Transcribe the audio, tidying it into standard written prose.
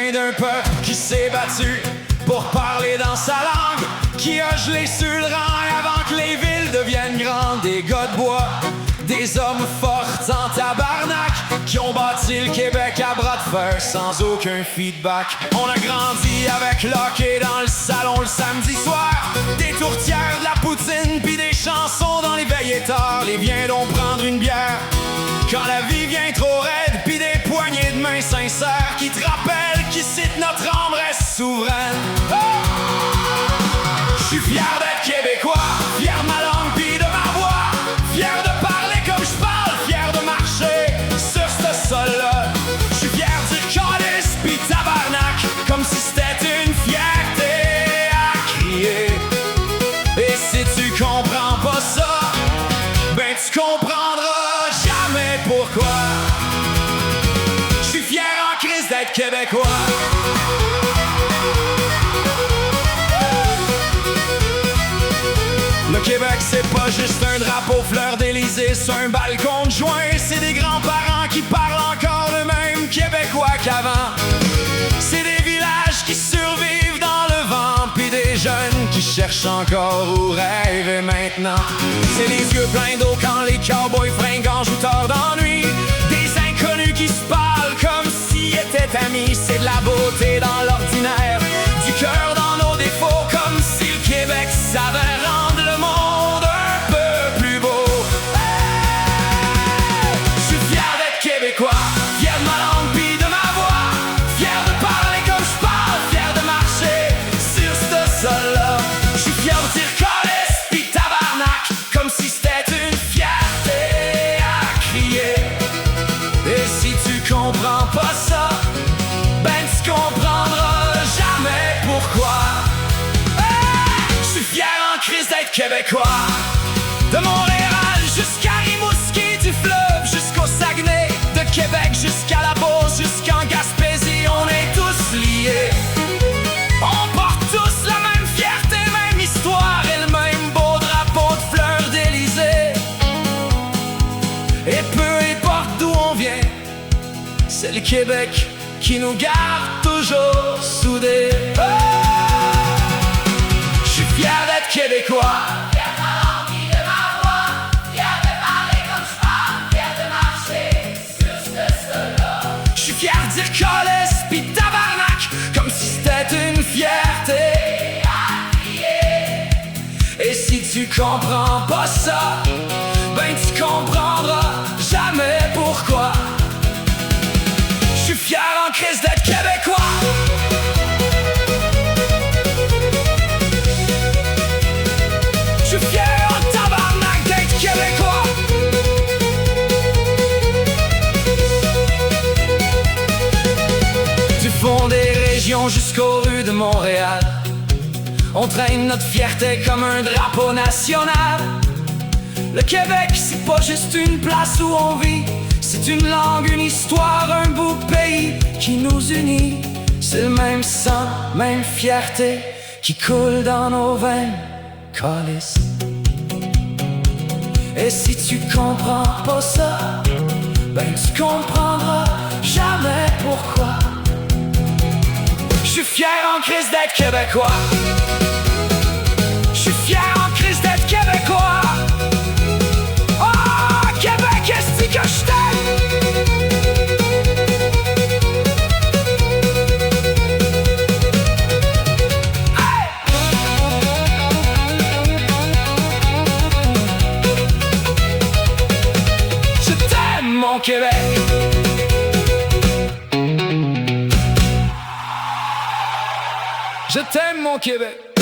vient d'un peuple qui s'est battu pour parler dans sa langue, qui a gelé sur le rang avant que les villes deviennent grandes. Des gars de bois, des hommes forts en tabarnak, qui ont bâti le Québec à bras de fer sans aucun feedback. On a grandi avec l'hockey dans le salon le samedi soir, des tourtières, de la poutine pis des chansons dans les veillées tard. Les viens donc prendre une bière quand la vie vient trop raide, pis des poignées de main sincères qui te rappellent qu'ici notre âme reste souveraine. Je suis fier d'être québécois, fier de ma langue pis de ma voix, fier de parler comme je parle, fier de marcher sur ce sol-là. Je suis fier de dire calice pis tabarnak, comme si c'était une fierté à crier. Et si tu comprends pas ça, ben tu comprendras jamais pourquoi. Je suis fier en crise d'être québécois. Le Québec, c'est pas juste un drapeau fleur d'Élysée sur un balcon de juin. C'est des grands-parents qui parlent encore le même québécois qu'avant. C'est des villages qui survivent dans le vent, puis des jeunes qui cherchent encore où rêver maintenant. C'est les yeux pleins d'eau quand les cowboys fringants jouent tard d'ennui. Des inconnus qui se parlent comme s'ils étaient amis. C'est de la beauté dans l'ordinaire, du cœur dans nos défauts, comme si le Québec savait rendre le monde un peu plus beau. Je suis fier d'être québécois, fier de ma langue pis de ma voix, fier de parler comme je parle, fier de marcher sur ce sol-là. Je suis fier de dire calice pis tabarnak, comme si c'était une fierté à crier. Et si tu comprends pas ça, ben tu comprendras jamais pourquoi. Je suis fier en crise d'être québécois. De Montréal jusqu'à Rimouski, du fleuve jusqu'au Saguenay, de Québec jusqu'à la Beauce, jusqu'en Gaspésie, on est tous liés. On porte tous la même fierté, même histoire et le même beau drapeau de fleurs d'Élysée. Et peu importe d'où on vient, c'est le Québec qui nous garde toujours soudés. Je suis fier d'être québécois, Fier de ma langue pis de ma voix, fier de parler comme je parle, fier de marcher sur ce sol-là. je suis fier de dire calice pis tabarnak, comme si c'était une fierté À crier, Et si tu comprends pas ça, ben tu comprendras jamais pourquoi. Je suis fier en crise d'être québécois. Je suis fier en tabarnak d'être québécois. Du fond des régions jusqu'aux rues de Montréal, on traîne notre fierté comme un drapeau national. Le Québec, c'est pas juste une place où on vit, c'est une langue, une histoire, un beau pays qui nous unit. C'est le même sang, même fierté qui coule dans nos veines, calice. Et si tu comprends pas ça, ben tu comprendras jamais pourquoi. Je suis fier en crise d'être québécois. Je suis fier en crise d'être québécois. Oh, Québec, est-ce que je t'aime? Hey! Je t'aime, mon Québec. Je t'aime, mon Québec.